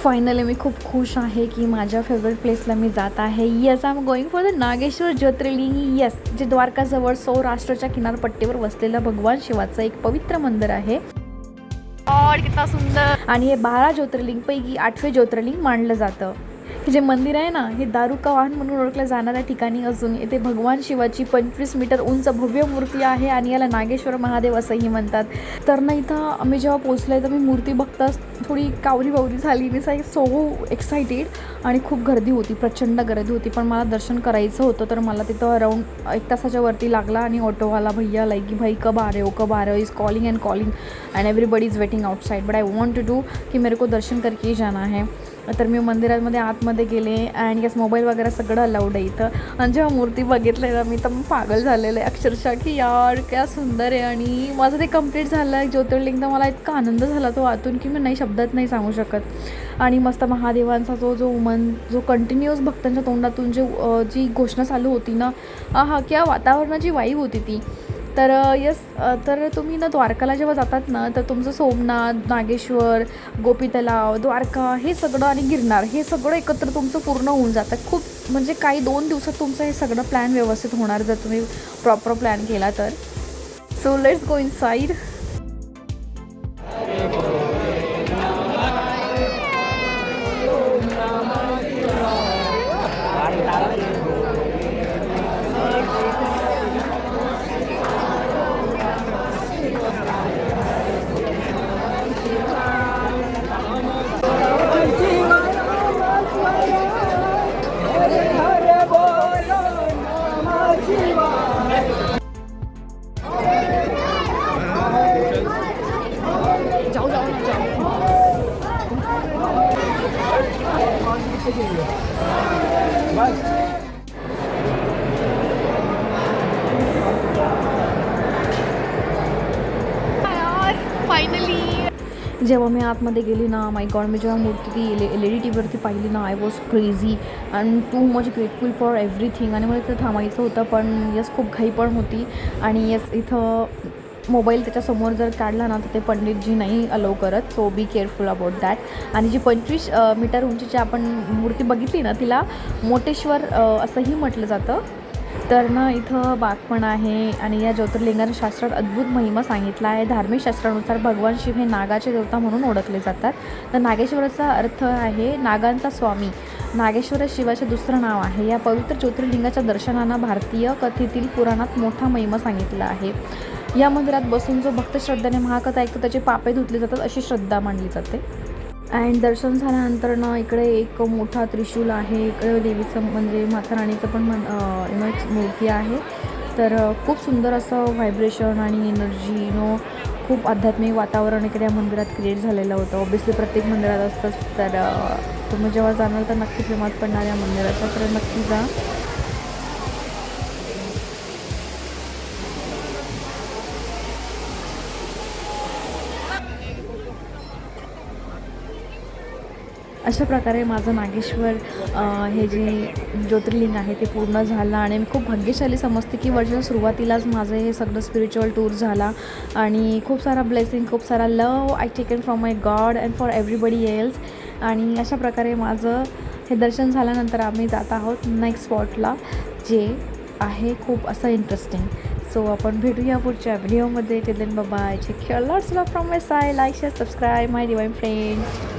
Finally मी खूप खुश आहे की माझ्या फेवरेट प्लेसला मी जात आहे. Yes, I am going for the Nageshwar Jyotirlinga. Yes, जे द्वारकाजवळ सौराष्ट्राच्या किनारपट्टीवर वसलेलं भगवान शिवाचं एक पवित्र मंदिर आहे. और कितना सुंदर. आणि हे 12 ज्योतिर्लिंगपैकी 8वे ज्योतिर्लिंग मानलं जातं. हे जे मंदिर आहे ना, हे दारू का वाहन म्हणून ओळखल्या जाणाऱ्या ठिकाणी असून येथे भगवान शिवाची 25 मीटर उंच भव्य मूर्ती आहे आणि याला नागेश्वर महादेव असंही म्हणतात. तर ना इथं आम्ही जेव्हा पोचलो तर मी मूर्ती बघताच थोडी कावरी झाली. मी सो एक्सायटेड. आणि खूप गर्दी होती, प्रचंड गर्दी होती. पण मला दर्शन करायचं होतं तर मला तिथं अराऊंड 1 तासाच्या वरती लागला. आणि ऑटोवाला भैया लाईक की भाई कब आ रहे हो is calling and everybody is waiting outside but I want to do की मेरे को दर्शन करके ही जाना है. तर मी मंदिरामध्ये आतमध्ये गेले आणि यस मोबाईल वगैरे सगळं अलाउड आहे इथं. आणि जेव्हा मूर्ती बघितलं ना मी तर पागल झालेलं आहे अक्षरशः की यार क्या सुंदर आहे. आणि माझं ते कंप्लीट झालं आहे ज्योतिर्लिंग. तर मला इतका आनंद झाला तो आतून की मी नाही शब्दात नाही सांगू शकत. आणि मस्त महादेवांचा जो कंटिन्युअस भक्तांच्या तोंडातून जी घोषणा चालू होती ना, हा क्या वातावरणाची वाईब होती ती. तर यस, तर तुम्ही ना द्वारकाला जेव्हा जातात ना तर तुमचं सोमनाथ, नागेश्वर, गोपी तलाव, द्वारका हे सगळं आणि गिरनार हे सगळं एकत्र तुमचं पूर्ण होऊन जातं. खूप म्हणजे काही 2 दिवसात तुमचं हे सगळं प्लॅन व्यवस्थित होणार जर तुम्ही प्रॉपर प्लॅन केला तर. So let's go inside. Finally जेव्हा मी आतमध्ये गेली ना, माय गॉड, मी जेव्हा मूर्ती ती LED टीव्हीवरती पाहिली ना, I was crazy and too much grateful for everything. आणि मला इथं थांबायचं होतं पण यस खूप घाई पण होती. आणि यस इथं मोबाईल त्याच्यासमोर जर काढला ना तर ते पंडितजी नाही अलाउ करत. So be careful about that. आणि जी 25 मीटर उंचीची आपण मूर्ती बघितली ना तिला मोटेश्वर असंही म्हटलं जातं. तर ना इथं बाग पण आहे. आणि या ज्योतिर्लिंगाच्या शास्त्रात अद्भुत महिमा सांगितला आहे. धार्मिक शास्त्रानुसार भगवान शिव हे नागाचे देवता म्हणून ओळखले जातात. तर नागेश्वराचा अर्थ आहे नागांचा स्वामी. नागेश्वर शिवाचे दुसरं नाव आहे. या पवित्र ज्योतिर्लिंगाच्या दर्शनांना भारतीय कथेतील पुराणात मोठा महिमा सांगितला आहे. या मंदिरात बसून जो भक्त श्रद्धेने महाकथा ऐकतो त्याचे पापे धुतले जातात अशी श्रद्धा मानली जाते. अँड दर्शन झाल्यानंतर ना इकडे एक मोठा त्रिशूल आहे. इकडे देवीचं म्हणजे माता राणीचं पण एक मूर्ती आहे. तर खूप सुंदर असं व्हायब्रेशन आणि एनर्जी खूप आध्यात्मिक वातावरण इकडे या मंदिरात क्रिएट झालेलं होतं. ऑब्वियसली प्रत्येक मंदिरात असतंच. तर तुम्ही जेव्हा जाणार तर नक्की प्रेमात पडणार या मंदिराच्या. तर नक्की जा. अशा प्रकारे माझं नागेश्वर हे जे ज्योतिर्लिंग आहे ते पूर्ण झालं. आणि मी खूप भाग्यशाली समजते की वर्षाच्या सुरुवातीलाच माझं हे सगळं स्पिरिच्युअल टूर झाला. आणि खूप सारा ब्लेसिंग, खूप सारा love I taken from my God and for everybody else. आणि अशा प्रकारे माझं हे दर्शन झाल्यानंतर आम्ही जात आहोत नेक्स्ट स्पॉटला जे आहे खूप असं इंटरेस्टिंग. सो आपण भेटूया पुढच्या व्हिडिओमध्ये. Till then bye bye. Take care. Lots love from my side. Like share subscribe my divine friend.